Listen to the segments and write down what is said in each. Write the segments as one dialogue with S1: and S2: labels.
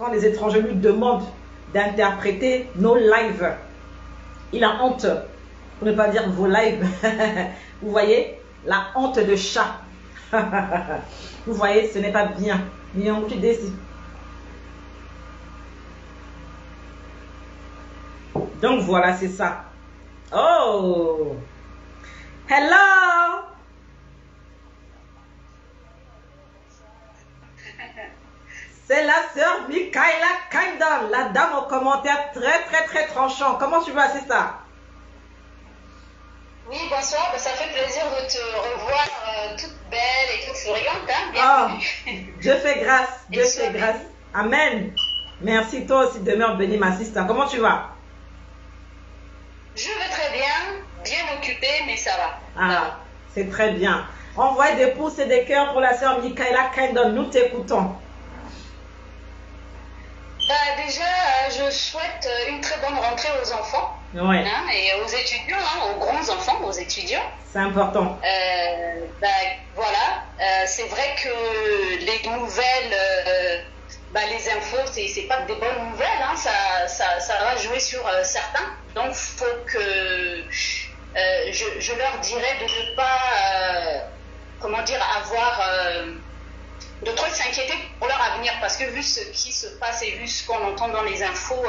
S1: quand les étrangers lui demandent d'interpréter nos lives. Il a honte, pour ne pas dire vos lives. Vous voyez, la honte de chat. Vous voyez, ce n'est pas bien. Donc voilà, c'est ça. Oh! Hello! C'est la sœur Michaela Kindle, la dame aux commentaires très tranchant. Comment tu vas, c'est ça?
S2: Oui, bonsoir, ça fait plaisir de te revoir toute belle et toute souriante. Hein?
S1: Oh, Dieu fait grâce, Dieu fait grâce. Amen. Merci, toi aussi, demeure béni, ma sister. Comment tu vas?
S2: Je vais très bien occupée, mais ça va.
S1: Ah, c'est très bien. Envoie des pouces et des cœurs pour la sœur Michaela Kindle. Nous t'écoutons.
S2: Déjà, je souhaite une très bonne rentrée aux enfants.
S1: Ouais.
S2: Hein, et aux étudiants, aux grands enfants, aux étudiants.
S1: C'est important.
S2: Voilà, c'est vrai que les nouvelles, les infos, c'est pas que des bonnes nouvelles, hein, ça va jouer sur certains. Donc, il faut que je leur dirais de ne pas, avoir de trop s'inquiéter pour leur avenir, parce que vu ce qui se passe et vu ce qu'on entend dans les infos,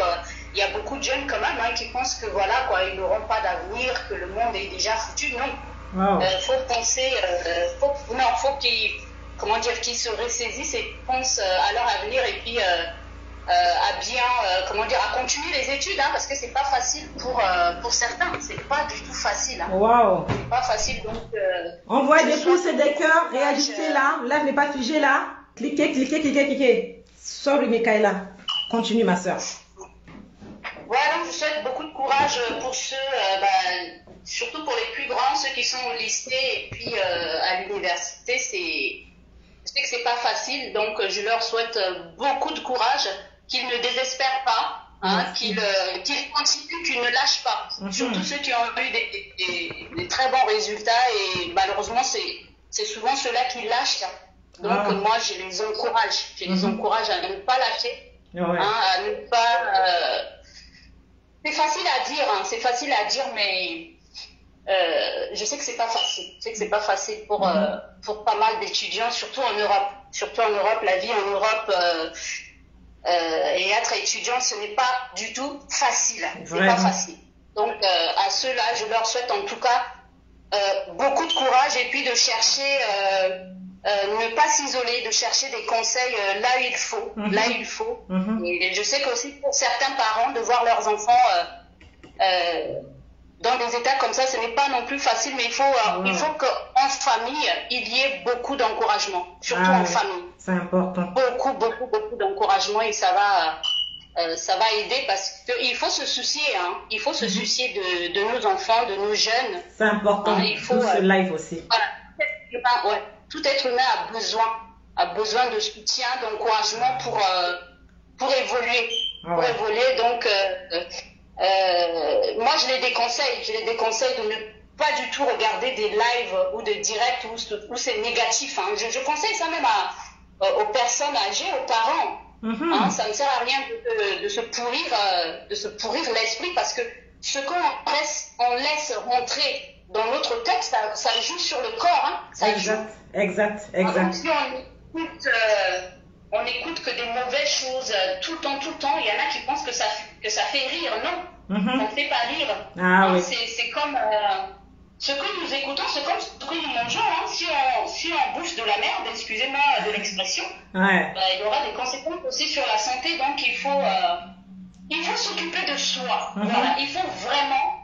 S2: il y a beaucoup de jeunes quand même qui pensent que voilà quoi, ils n'auront pas d'avenir, que le monde est déjà foutu. Non,
S1: wow.
S2: Faut penser, faut qu'ils se ressaisissent et pensent à leur avenir et puis à bien, à continuer les études, hein, parce que c'est pas facile pour certains, c'est pas du tout facile. Hein.
S1: Wow.
S2: C'est pas facile, donc.
S1: Envoie des pouces et des cœurs, réagissez là, là n'est pas figé là, cliquez. Sorry Michaela, continue ma soeur.
S2: Voilà, donc je souhaite beaucoup de courage pour ceux, surtout pour les plus grands, ceux qui sont au lycée et puis à l'université, je sais que c'est pas facile, donc je leur souhaite beaucoup de courage, qu'ils ne désespèrent pas, hein, qu'ils continuent, qu'ils ne lâchent pas. Surtout ceux qui ont eu des très bons résultats et malheureusement c'est souvent ceux-là qui lâchent. Donc moi je les encourage, à ne pas lâcher, hein, à ne pas. C'est facile à dire, mais je sais que c'est pas facile. Je sais que c'est pas facile pour pas mal d'étudiants, surtout en Europe. Surtout en Europe, la vie en Europe et être étudiant, ce n'est pas du tout facile. C'est pas facile. Donc à ceux-là, je leur souhaite en tout cas beaucoup de courage et puis de chercher, ne pas s'isoler, de chercher des conseils là où il faut. Et je sais qu'aussi pour certains parents, de voir leurs enfants dans des états comme ça, ce n'est pas non plus facile, mais il faut qu'en famille, il y ait beaucoup d'encouragement, surtout en famille.
S1: C'est important.
S2: Beaucoup d'encouragement et ça va aider parce qu'il faut se soucier, hein. Il faut se soucier de nos enfants, de nos jeunes.
S1: C'est important. Il faut ce live aussi.
S2: Voilà. Tout être humain a besoin de soutien, d'encouragement pour évoluer. Pour évoluer, donc moi je les déconseille de ne pas du tout regarder des lives ou des directs où c'est négatif. Hein. Je conseille ça même aux personnes âgées, aux parents. Hein, ça ne sert à rien de se pourrir l'esprit parce que ce qu'on laisse rentrer dans notre tête, ça joue sur le corps. Hein,
S1: Exact.
S2: Donc, si on écoute que des mauvaises choses tout le temps, il y en a qui pensent que ça fait rire. Non, ça ne fait pas rire.
S1: Oui.
S2: C'est comme ce que nous écoutons, c'est comme ce que nous mangeons. Hein. Si on bouffe de la merde, excusez-moi de l'expression, il y aura des conséquences aussi sur la santé. Donc il faut s'occuper de soi. Voilà, il faut vraiment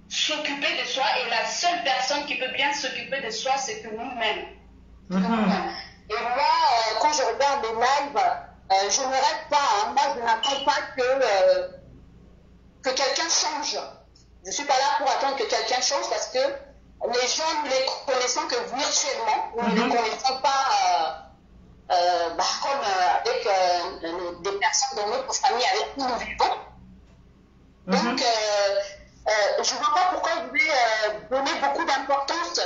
S2: s'occuper de soi et la seule personne qui peut bien s'occuper de soi, c'est que nous-mêmes. Et moi, quand je regarde les lives, je ne rêve pas. Hein. Moi, je n'attends pas que quelqu'un change. Je ne suis pas là pour attendre que quelqu'un change parce que les gens, nous les connaissons que virtuellement. Nous ne les connaissons pas comme avec des personnes dans notre famille avec qui nous vivons. Donc, je ne vois pas pourquoi je vais donner beaucoup d'importance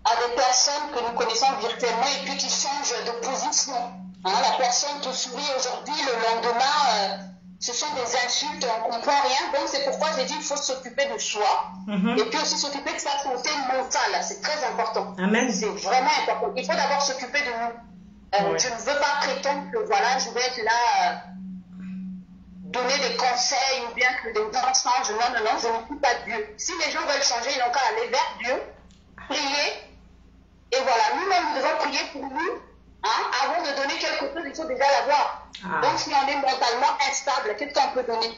S2: à des personnes que nous connaissons virtuellement et puis qui changent de position. Hein, la personne te sourit aujourd'hui, le lendemain, ce sont des insultes, on ne comprend rien. Donc c'est pourquoi j'ai dit qu'il faut s'occuper de soi. Et puis aussi s'occuper de sa santé mentale. C'est très important.
S1: Amen.
S2: C'est vraiment important. Il faut d'abord s'occuper de nous. Je ne veux pas prétendre que voilà, je vais être là, donner des conseils ou bien que des gens changent. Non, je ne suis pas Dieu. Si les gens veulent changer, ils n'ont qu'à aller vers Dieu, prier. Et voilà, nous-mêmes, nous devons prier pour nous. Hein, avant de donner quelque chose, il faut déjà l'avoir. Donc, si on est mentalement instable, qu'est-ce qu'on peut donner?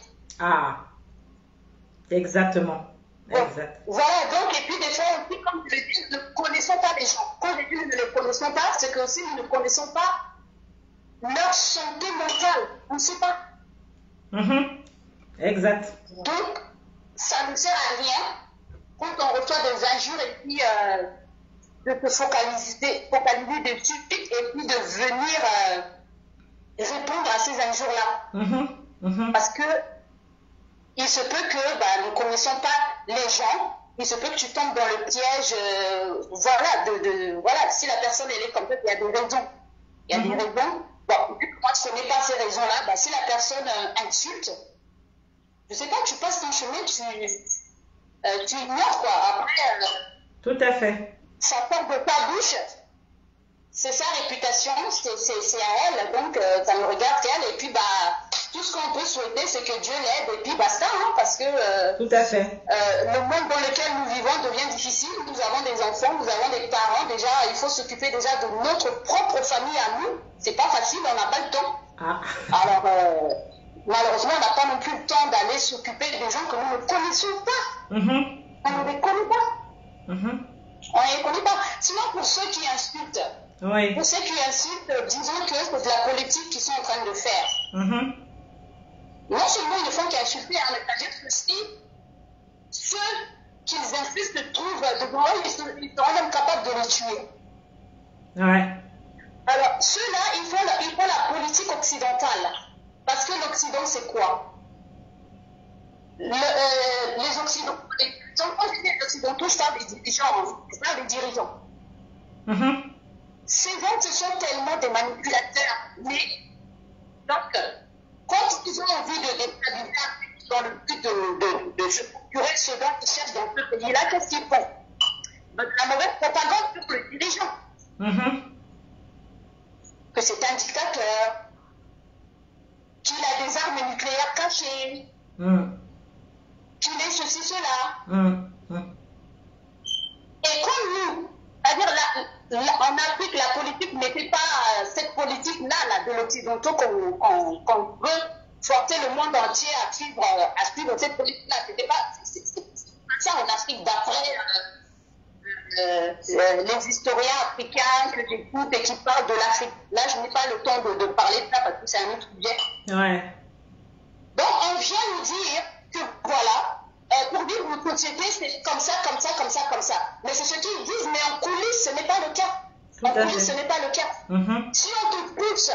S1: Exactement. Exact.
S2: Voilà, donc, et puis des fois aussi, comme je le dis, nous ne connaissons pas les gens. Quand je dis nous ne les connaissons pas, c'est que aussi nous ne connaissons pas leur santé mentale. On ne sait pas.
S1: Exact.
S2: Donc, ça ne sert à rien quand on reçoit des injures et puis de se focaliser dessus et puis de venir répondre à ces injures-là. Parce que il se peut que nous ne connaissons pas les gens, il se peut que tu tombes dans le piège, voilà, si la personne elle est comme ça, il y a des raisons. Il y a des raisons. Bon, vu que moi je ne connais pas ces raisons-là, si la personne insulte, je ne sais pas, tu passes ton chemin, tu ignores quoi. Après,
S1: tout à fait.
S2: Ça sort de ta bouche, c'est sa réputation, c'est à elle, donc ça me regarde elle, et puis tout ce qu'on peut souhaiter, c'est que Dieu l'aide, et puis basta, hein, parce que
S1: tout à fait.
S2: Le monde dans lequel nous vivons devient difficile, nous avons des enfants, nous avons des parents, déjà, il faut s'occuper déjà de notre propre famille à nous, c'est pas facile, on n'a pas le temps. Alors, malheureusement, on n'a pas non plus le temps d'aller s'occuper des gens que nous ne connaissons pas. On ne les connaît pas. On ne les connaît pas. Sinon, pour ceux qui insultent, pour ceux qui insultent, disons que c'est de la politique qu'ils sont en train de faire. Non seulement ils ne font qu'insulter, mais c'est-à-dire que si ceux qu'ils insultent se trouvent devant eux, ils seront même capables de les tuer. Alors, ceux-là, ils font la politique occidentale. Parce que l'Occident, c'est quoi? Les Occidentaux, quand je dis les Occidentaux, je parle des dirigeants. Je parle des dirigeants. Ces gens, ce sont tellement des manipulateurs. Mais, donc, quand ils ont envie de déstabiliser dans le but de se procurer ce dont ils cherchent dans ce pays-là, qu'est-ce qu'ils font? La mauvaise propagande sur le dirigeant. Que c'est un dictateur, qu'il a des armes nucléaires cachées, qu'il est ceci, cela. Et comme nous, c'est-à-dire en Afrique, la politique n'était pas cette politique-là de l'Occidentaux qu'on veut forcer le monde entier à suivre cette politique-là. C'était pas ça en Afrique d'après. Les historiens africains que j'écoute et qui parlent de l'Afrique. Là, je n'ai pas le temps de parler de ça parce que c'est un autre sujet. Donc, on vient nous dire que voilà, pour vivre une société, c'est comme ça, comme ça, comme ça, comme ça. Mais c'est ce qu'ils disent, mais en coulisses, ce n'est pas le cas. En coulisses, ce n'est pas le cas. Si on te pousse,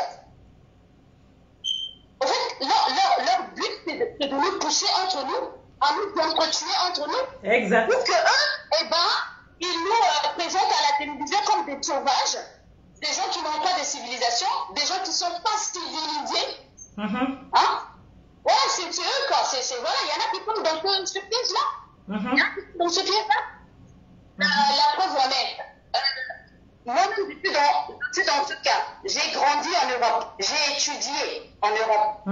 S2: en fait, leur but, c'est de nous pousser entre nous, à nous entretuer entre nous.
S1: Exact.
S2: Pour que eux, ils nous présentent à la télévision comme des sauvages, des gens qui n'ont pas de civilisation, des gens qui ne sont pas civilisés. Hein? Ouais, c'est eux, quoi. Voilà, il y en a qui tombent dans ce piège-là. Il y en a qui tombent dans ce piège-là. La preuve en est. Moi-même, je suis dans ce cas. J'ai grandi en Europe. J'ai étudié en Europe.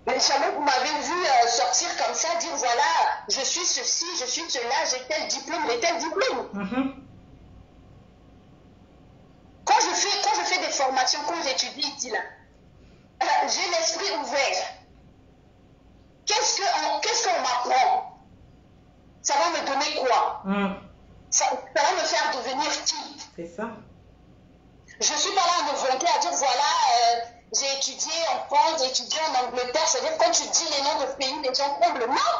S2: Mais jamais vous m'avez vu sortir comme ça, dire voilà, je suis ceci, je suis cela, j'ai tel diplôme, j'ai tel diplôme. Quand je fais des formations, quand j'étudie ici là, j'ai l'esprit ouvert. Qu'est-ce qu'on m'apprend? Ça va me donner quoi? Ça va me faire devenir qui?
S1: C'est ça.
S2: Je suis pas là à me vanter, à dire voilà, j'ai étudié en France, j'ai étudié en Angleterre. C'est-à-dire quand tu dis les noms de pays, les gens tremblent. Non.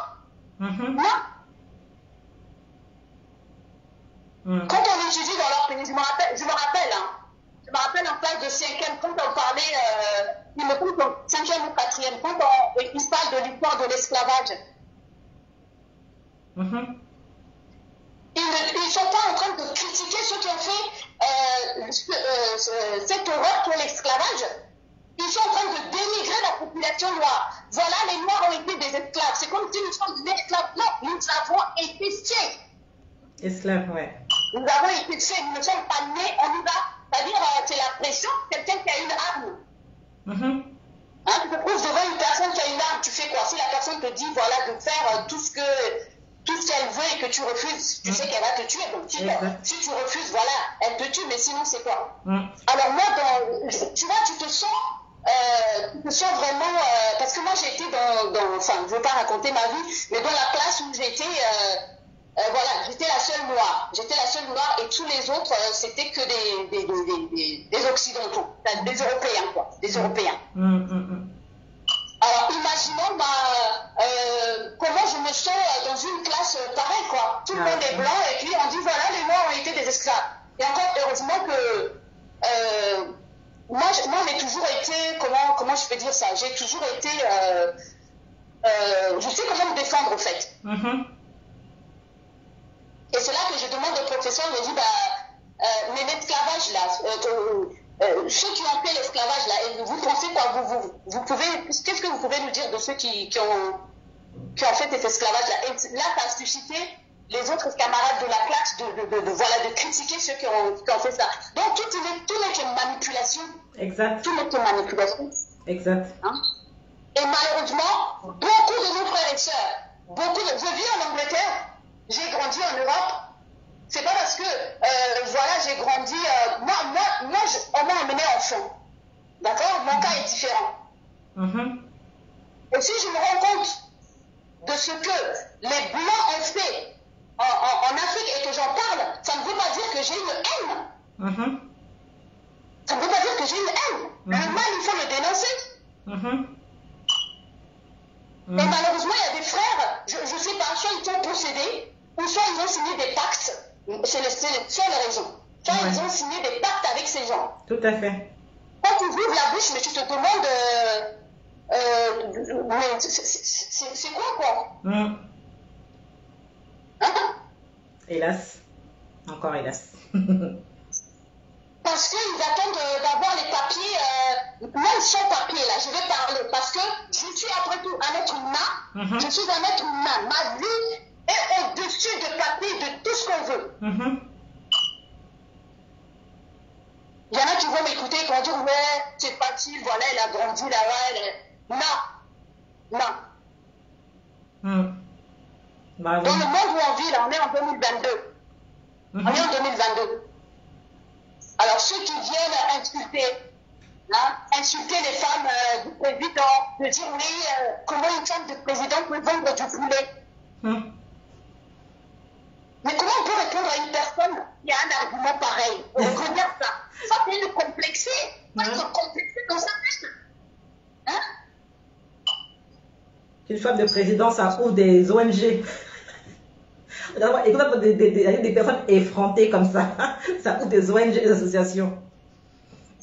S2: Non. Quand on étudie dans leur pays, je me rappelle en classe de 5e, quand on parlait, il me semble en 5e ou 4e, quand ils parlent de l'histoire de l'esclavage. Ils ne sont pas en train de critiquer ceux qui ont fait cette horreur qu'est l'esclavage. Ils sont en train de dénigrer la population noire. Voilà, les Noirs ont été des esclaves. C'est comme si nous sommes des esclaves. Non, nous avons été faits.
S1: Esclaves, ouais.
S2: Nous avons été faits. Nous ne sommes pas nés, on y va. C'est-à-dire, c'est la pression. Quelqu'un qui a une arme. Hein, tu te trouves devant une personne qui a une arme, tu fais quoi? Si la personne te dit, voilà, de faire tout ce qu'elle veut et que tu refuses, tu sais qu'elle va te tuer. Donc, si tu refuses, voilà, elle te tue, mais sinon, c'est quoi? Alors, moi, tu vois, tu te sens vraiment, parce que moi j'ai été enfin je ne veux pas raconter ma vie, mais dans la classe où j'étais, voilà, j'étais la seule noire, et tous les autres c'était que des occidentaux, des européens quoi, des européens. Alors imaginons comment je me sens dans une classe pareille quoi, tout le monde est blanc et puis on dit voilà les noirs ont été des esclaves. Et encore heureusement que moi j'ai toujours été, comment je peux dire ça, j'ai toujours été, je sais comment me défendre en fait. Et c'est là que je demande au professeur, je dis, mais l'esclavage là, ceux qui ont fait l'esclavage là, vous pensez quoi, vous pouvez, qu'est-ce que vous pouvez nous dire de ceux qui ont fait cet esclavage là? Et là ça a suscité les autres camarades de la classe de critiquer ceux qui ont fait ça. Donc tout n'est que manipulation.
S1: Exact.
S2: Tout n'est que manipulation.
S1: Exact.
S2: Hein? Et malheureusement, beaucoup de nos frères et sœurs, je vis en Angleterre, j'ai grandi en Europe. C'est pas parce que voilà, j'ai grandi. Moi on m'a emmené enfant. D'accord? Mon cas est différent. Et si je me rends compte de ce que les Blancs ont fait en Afrique et que j'en parle, ça ne veut pas dire que j'ai une haine. Ça ne veut pas dire que j'ai une haine. Le mal, il faut le dénoncer. Et malheureusement, il y a des frères, je ne sais pas, soit ils sont possédés, ou soit ils ont signé des pactes. C'est les seules raisons. Soit ils ont signé des pactes avec ces gens.
S1: Tout à fait.
S2: Quand tu ouvres la bouche, mais tu te demandes, mais c'est quoi Hein?
S1: Hélas. Encore hélas.
S2: Parce qu'ils attendent d'avoir les papiers, même sans papier, là, je vais parler, parce que je suis après tout un être humain, je suis un être humain, ma vie est au-dessus de papier, de tout ce qu'on veut. Il y en a qui vont m'écouter et qui vont dire, ouais, c'est facile, voilà, elle a grandi là-bas, non. Dans le monde où on vit, là, on est en 2022. On est en 2022. Alors, ceux qui viennent insulter les femmes du président, de dire oui, comment une femme de président peut vendre du poulet. Mais comment on peut répondre à une personne qui a un argument pareil? Regarde ça. Ça, c'est une complexée. Pas se complexer dans sa tête. Hein?
S1: Une femme de président, ça ouvre des ONG. Et des personnes effrontées comme ça. Ça ouvre des ONG, des associations.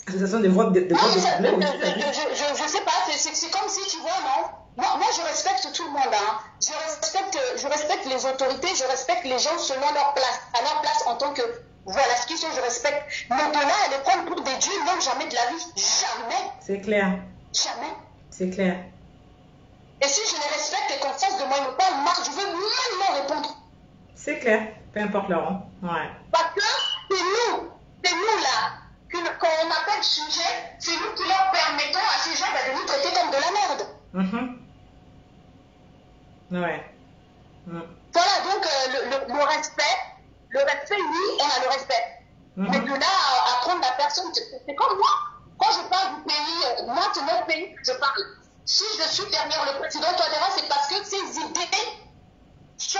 S1: Associations de vote de
S2: je sais pas, c'est comme si tu vois, non? Moi, je respecte tout le monde. Hein. Je respecte les autorités, je respecte les gens selon leur place, à leur place en tant que, voilà, ce qu'ils sont, je respecte. Mais de là, à les prendre pour des dieux, non, jamais de la vie. Jamais.
S1: C'est clair.
S2: Jamais.
S1: C'est clair.
S2: Et si je les respecte et qu'en face de moi, ils me parlent mal, je veux même répondre.
S1: C'est clair. Peu importe leur rang. Ouais.
S2: Parce que c'est nous là, quand on appelle sujet, c'est nous qui leur permettons à ces gens de nous traiter comme de la merde.
S1: Ouais.
S2: Voilà, donc le respect, oui, on a le respect. Mais de là à prendre la personne, c'est comme moi. Quand je parle du pays, moi, c'est mon pays que je parle. Si je suis derrière le président Touadéra, c'est parce que ces idées ce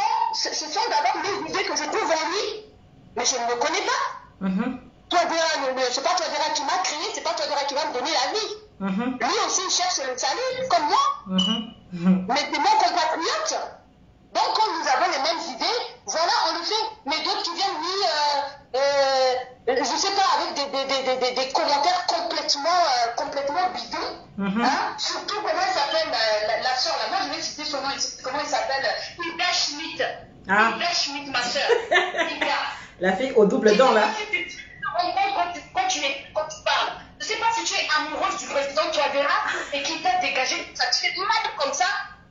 S2: sont d'abord les idées que je trouve en lui, mais je ne le connais pas. Touadéra, c'est pas Touadéra qui m'a créé, c'est pas Touadéra qui va me donner la vie. Lui aussi, il cherche le salut, comme moi. Mais c'est mon compatriote. Donc, quand nous avons les mêmes idées, voilà, on le fait. Mais d'autres qui viennent, oui, je sais pas, avec des commentaires complètement bidons. Hein? Surtout, comment elle s'appelle, la soeur, là. Moi, je vais citer son nom, comment elle s'appelle? Ida Schmidt. Ida Schmidt, ma soeur.
S1: La fille au double dent, là.
S2: Quand tu parles, Je ne sais pas si tu es amoureuse du président Touadéra et qu'il t'a dégagé, ça te fait mal comme ça,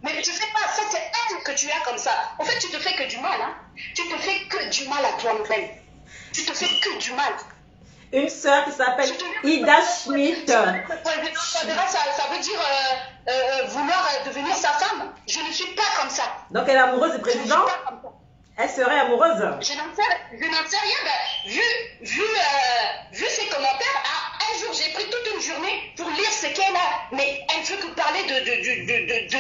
S2: mais je ne sais pas, ça c'est elle que tu as comme ça. En fait, tu te fais que du mal, hein. Tu te fais que du mal à toi-même. Tu te fais que du mal.
S1: Une sœur qui s'appelle Ida Schmidt.
S2: Ça veut dire vouloir devenir sa femme. Je ne suis pas comme ça.
S1: Donc elle est amoureuse du président? Elle serait amoureuse?
S2: Je n'en sais rien. Ben, vu ses commentaires, un jour j'ai pris toute une journée pour lire ce qu'elle a. Mais elle ne veut que parler de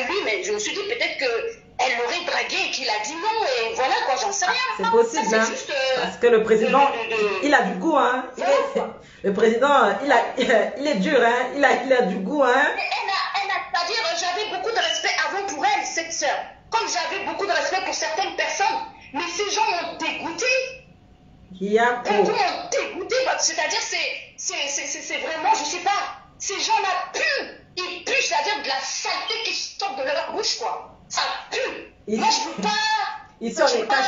S2: lui. Mais je me suis dit peut-être qu'elle l'aurait dragué et qu'il a dit non. Et voilà quoi, j'en sais rien.
S1: C'est possible, ça, hein, juste, parce que le président, il a du goût. Hein. Le président, il est dur. Hein. Il a du goût. Hein.
S2: C'est-à-dire, j'avais beaucoup de respect avant pour elle, cette sœur. Comme j'avais beaucoup de respect pour certaines personnes. Mais ces gens m'ont dégoûté. Beaucoup m'ont dégoûté. C'est-à-dire, c'est vraiment, je ne sais pas, ces gens-là ils puent, c'est-à-dire de la saleté qui sort de leur bouche, quoi. Ça pue. Moi, je ne veux pas,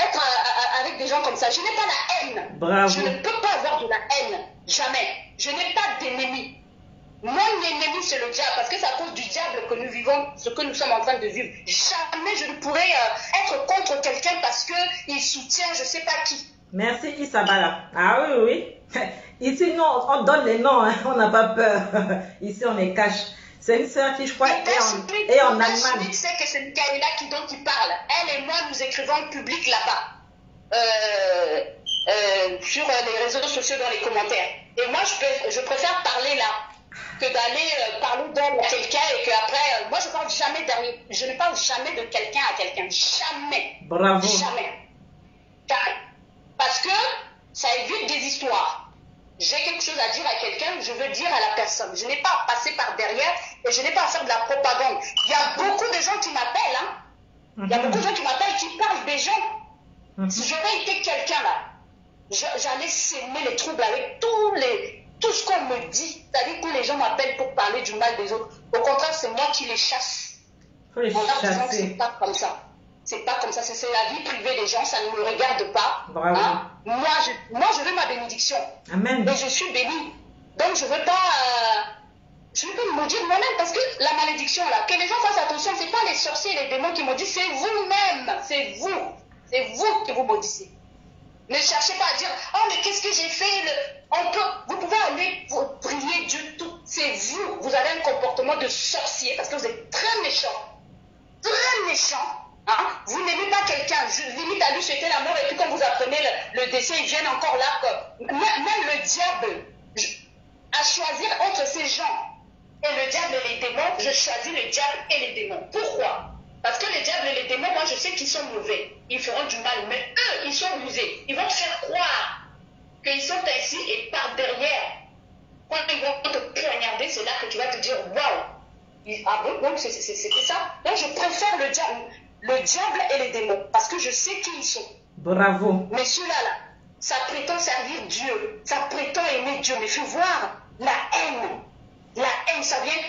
S2: être avec des gens comme ça. Je n'ai pas la haine.
S1: Bravo.
S2: Je ne peux pas avoir de la haine. Jamais. Je n'ai pas d'ennemi. Mon ennemi, c'est le diable, parce que c'est à cause du diable que nous vivons ce que nous sommes en train de vivre. Jamais je ne pourrais être contre quelqu'un parce qu'il soutient je ne sais pas qui.
S1: Merci Isabella. Ah oui, oui. Ici, nous, on donne les noms, hein. On n'a pas peur. Ici, on les cache. C'est une sœur qui, je crois, est en Allemagne.
S2: Je sais que c'est Michaela dont il parle. Elle et moi, nous écrivons en public là-bas. Sur les réseaux sociaux, dans les commentaires. Et moi, je préfère parler là que d'aller parler d'elle à quelqu'un et qu'après, moi je ne parle jamais de quelqu'un à quelqu'un, jamais.
S1: Bravo.
S2: Jamais. Parce que ça évite des histoires. J'ai quelque chose à dire à quelqu'un, je veux dire à la personne. Je n'ai pas à passer par derrière et je n'ai pas à faire de la propagande. Il y a beaucoup de gens qui m'appellent, hein. Il y a beaucoup de gens qui m'appellent, qui parlent des gens. Si j'aurais été quelqu'un là, j'allais s'aimer les troubles avec tout ce qu'on me dit, c'est-à-dire que les gens m'appellent pour parler du mal des autres. Au contraire, c'est moi qui les chasse.
S1: Faut les chasser.
S2: C'est pas comme ça. C'est pas comme ça. C'est la vie privée des gens, ça ne me regarde pas.
S1: Bravo.
S2: Hein? Moi, je veux ma bénédiction.
S1: Amen.
S2: Et je suis bénie. Donc, je veux pas me maudire moi-même parce que la malédiction là, que les gens fassent attention, c'est pas les sorciers et les démons qui maudissent, c'est vous-même. C'est vous. C'est vous qui vous maudissez. Ne cherchez pas à dire « Oh, mais qu'est-ce que j'ai fait ?» Vous pouvez aller prier Dieu tout. C'est vous. Vous avez un comportement de sorcier parce que vous êtes très méchant. Très méchant. Hein? Vous n'aimez pas quelqu'un. Limite à lui souhaiter la mort et puis quand vous apprenez le décès, ils viennent encore là. Même le diable, à choisir entre ces gens et le diable et les démons, je choisis le diable et les démons. Pourquoi? Parce que les diables et les démons, moi je sais qu'ils sont mauvais. Ils feront du mal. Mais eux, ils sont rusés. Ils vont te faire croire qu'ils sont ainsi et par derrière, quand ils vont te poignarder, c'est là que tu vas te dire waouh. Ah bon, donc c'était ça. Donc je préfère le diable et les démons parce que je sais qui ils sont.
S1: Bravo.
S2: Mais ceux-là, ça prétend servir Dieu. Ça prétend aimer Dieu. Mais il faut voir la haine. La haine, ça vient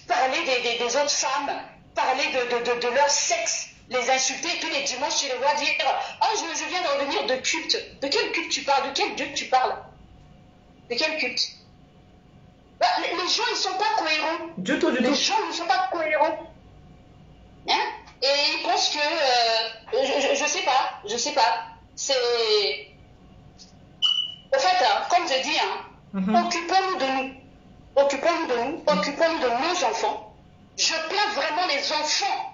S2: parler des autres femmes. Parler de leur sexe, les insulter, et puis les dimanches, tu les vois dire « Oh, je viens de revenir de culte. » De quel culte tu parles? De quel Dieu tu parles? De quel culte? Les gens, ils ne sont pas cohérents.
S1: Du tout.
S2: Les gens ne sont pas cohérents. Hein? Et ils pensent que... je sais pas. C'est... Au fait, hein, comme je dis, hein, occupons-nous de nous. Occupons-nous de nos enfants. Je plains vraiment les enfants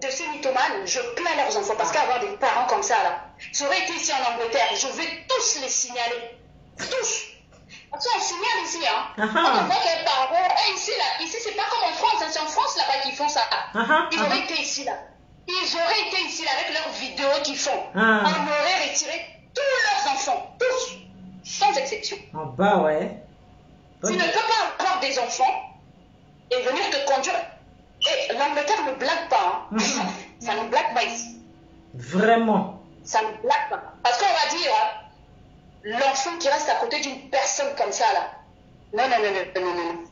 S2: de ces mythomanes. Je plains leurs enfants parce qu'avoir des parents comme ça, là, ça aurait été ici en Angleterre, je vais tous les signaler. Tous. Parce qu'on signale ici, hein. Quand on voit qu'un parent, ici, c'est pas comme en France, hein, c'est en France là-bas qu'ils font ça. Ils auraient été ici, là. Ils auraient été ici, là, avec leurs vidéos qu'ils font. On aurait retiré tous leurs enfants. Tous. Sans exception.
S1: En bas, ouais.
S2: Tu ne peux pas avoir des enfants et venir te conduire. Et l'Angleterre ne blague pas. Hein. Ça ne blague pas ici.
S1: Vraiment.
S2: Ça ne blague pas. Parce qu'on va dire, hein, l'enfant qui reste à côté d'une personne comme ça, là. Non.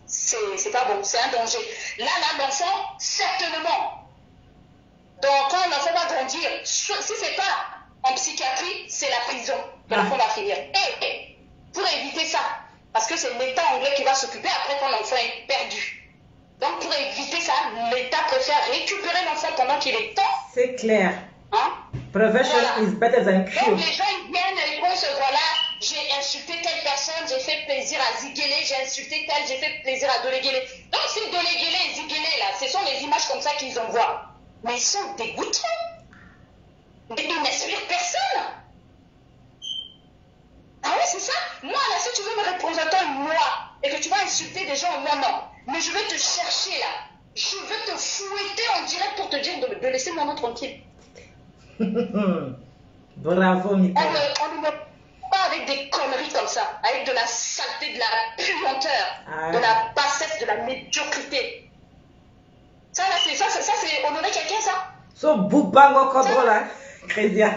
S2: C'est pas bon. C'est un danger. Là, l'enfant, certainement. Donc, quand l'enfant va grandir, si c'est pas en psychiatrie, c'est la prison que l'enfant va finir. Et pour éviter ça, Parce que c'est l'État anglais qui va s'occuper après quand l'enfant est perdu. Donc pour éviter ça, l'État préfère récupérer l'enfant pendant qu'il est temps.
S1: C'est clair.
S2: Hein?
S1: Prevention
S2: Voilà.
S1: is better than cure.
S2: Donc les gens ils viennent et ils pensent, voilà, j'ai insulté telle personne, j'ai fait plaisir à Ziguélé, j'ai insulté telle, j'ai fait plaisir à Doléguélé. Donc c'est Doléguélé et Ziguélé là, ce sont les images comme ça qu'ils envoient. Mais ils sont dégoûtants. Mais ils n'inspirent personne. Ah ouais, c'est ça. Moi, là, si tu veux me représenter moi et que tu vas insulter des gens, moi, non. Mais je vais te chercher là. Je vais te fouetter en direct pour te dire de laisser mon nom tranquille.
S1: Bravo, Michael.
S2: On ne met pas avec des conneries comme ça, avec de la saleté, de la puanteur, de la bassesse, de la médiocrité. Ça, là, c'est honorer quelqu'un, ça.
S1: So, Boubango Kodro, là. Crédia.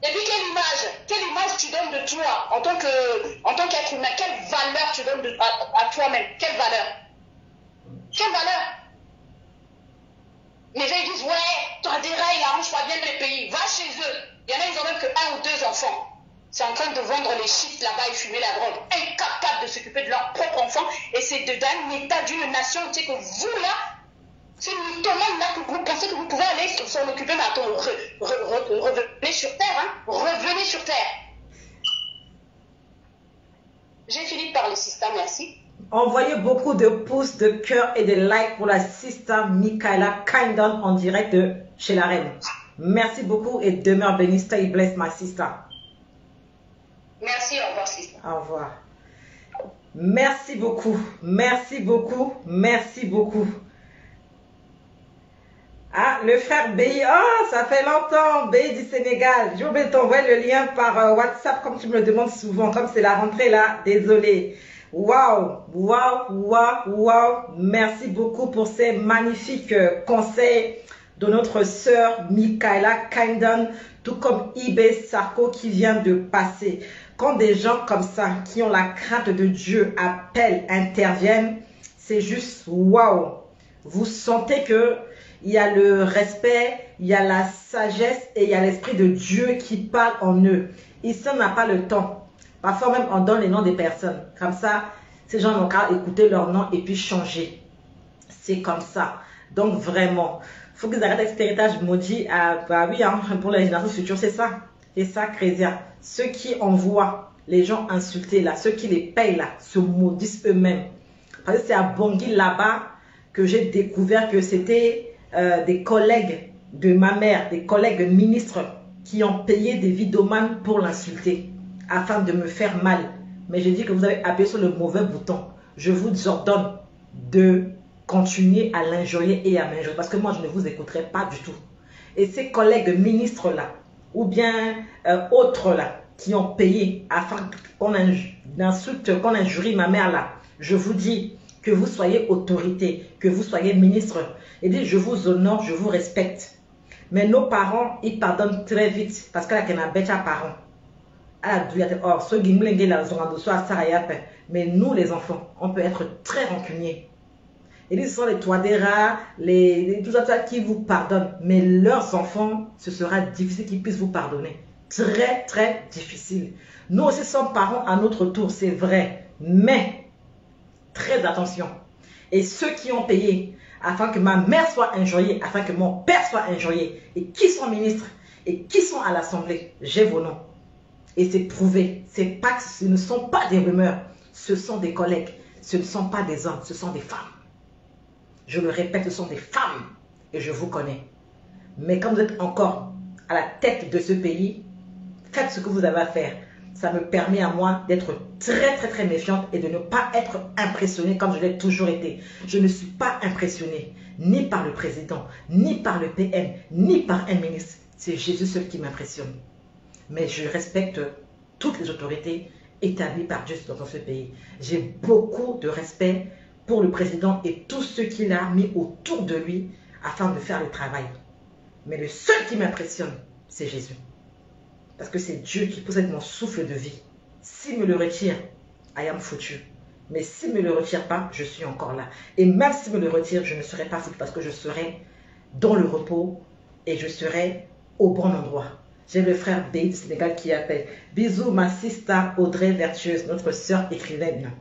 S2: Et puis, quelle image tu donnes de toi en tant qu'être humain? Quelle valeur tu donnes à toi-même? Quelle valeur? Quelle valeur? Les gens ils disent, ouais, Touadéra, il arrange pas bien les pays. Va chez eux. Il y en a, ils ont même que 1 ou 2 enfants. C'est en train de vendre les shit là-bas et fumer la drogue. Incapables de s'occuper de leur propre enfant. Et c'est d'un état, d'une nation. Tu sais que vous là, c'est mythomane là que vous pensez que vous pouvez aller s'en occuper. Mais attends, revenez sur Terre, hein. Revenez sur Terre. J'ai fini de parler, Sista, merci.
S1: Envoyez beaucoup de pouces, de cœur et de likes pour la Sista Michaela Kindon en direct de chez la Reine. Merci beaucoup et demeure bénie. Stay blessed, ma Sista.
S2: Merci, au revoir, Sista.
S1: Au revoir. Merci beaucoup. Merci beaucoup. Merci beaucoup. Ah, le frère Béi. Oh, ça fait longtemps. Béi du Sénégal. J'ai oublié de t'envoyer le lien par WhatsApp comme tu me le demandes souvent. Comme c'est la rentrée là. Désolé. Waouh, waouh, waouh, waouh. Merci beaucoup pour ces magnifiques conseils de notre sœur Michaela Kindon, tout comme Ibe Sarko qui vient de passer. Quand des gens comme ça, qui ont la crainte de Dieu, appellent, interviennent, c'est juste waouh. Vous sentez que il y a le respect, il y a la sagesse et il y a l'esprit de Dieu qui parle en eux. Ici, on n'a pas le temps. Parfois même, on donne les noms des personnes. Comme ça, ces gens n'ont qu'à écouter leur nom et puis changer. C'est comme ça. Donc vraiment, il faut qu'ils arrêtent cet héritage maudit. Bah oui, hein, pour les générations futures, c'est ça. C'est ça, Crésia. Ceux qui envoient les gens insultés là, ceux qui les payent là, se maudissent eux-mêmes. Parce que c'est à Bangui là-bas que j'ai découvert que c'était des collègues de ma mère, des collègues ministres qui ont payé des vidomanes pour l'insulter afin de me faire mal. Mais j'ai dit que vous avez appuyé sur le mauvais bouton. Je vous ordonne de continuer à l'injurier et à m'injurier parce que moi je ne vous écouterai pas du tout. Et ces collègues ministres là, ou bien autres là, qui ont payé afin qu'on insulte, qu'on injurie ma mère là, je vous dis que vous soyez autorité, que vous soyez ministre, et dit je vous honore, je vous respecte. Mais nos parents, ils pardonnent très vite parce que là, qu'il y a un parent. Mais nous les enfants, on peut être très rancuniers. Et ce sont les Touadéra, tout ça qui vous pardonnent. Mais leurs enfants, ce sera difficile qu'ils puissent vous pardonner. Très, très difficile. Nous aussi sommes parents à notre tour, c'est vrai. Mais, très attention. Et ceux qui ont payé afin que ma mère soit injuriée, afin que mon père soit injurié, et qui sont ministres, et qui sont à l'Assemblée, j'ai vos noms. Et c'est prouvé. Ce ne sont pas des rumeurs. Ce sont des collègues. Ce ne sont pas des hommes. Ce sont des femmes. Je le répète, ce sont des femmes. Et je vous connais. Mais quand vous êtes encore à la tête de ce pays, faites ce que vous avez à faire. Ça me permet à moi d'être très, très, très méfiante et de ne pas être impressionnée comme je l'ai toujours été. Je ne suis pas impressionnée ni par le président, ni par le PM, ni par un ministre. C'est Jésus seul qui m'impressionne. Mais je respecte toutes les autorités établies par Dieu dans ce pays. J'ai beaucoup de respect pour le président et tous ceux qu'il a mis autour de lui afin de faire le travail. Mais le seul qui m'impressionne, c'est Jésus. Parce que c'est Dieu qui possède mon souffle de vie. S'il me le retire, I am foutu. Mais s'il ne me le retire pas, je suis encore là. Et même s'il me le retire, je ne serai pas foutu parce que je serai dans le repos et je serai au bon endroit. J'ai le frère B du Sénégal qui appelle. Bisous, ma sister Audrey Vertueuse, notre sœur écrivaine.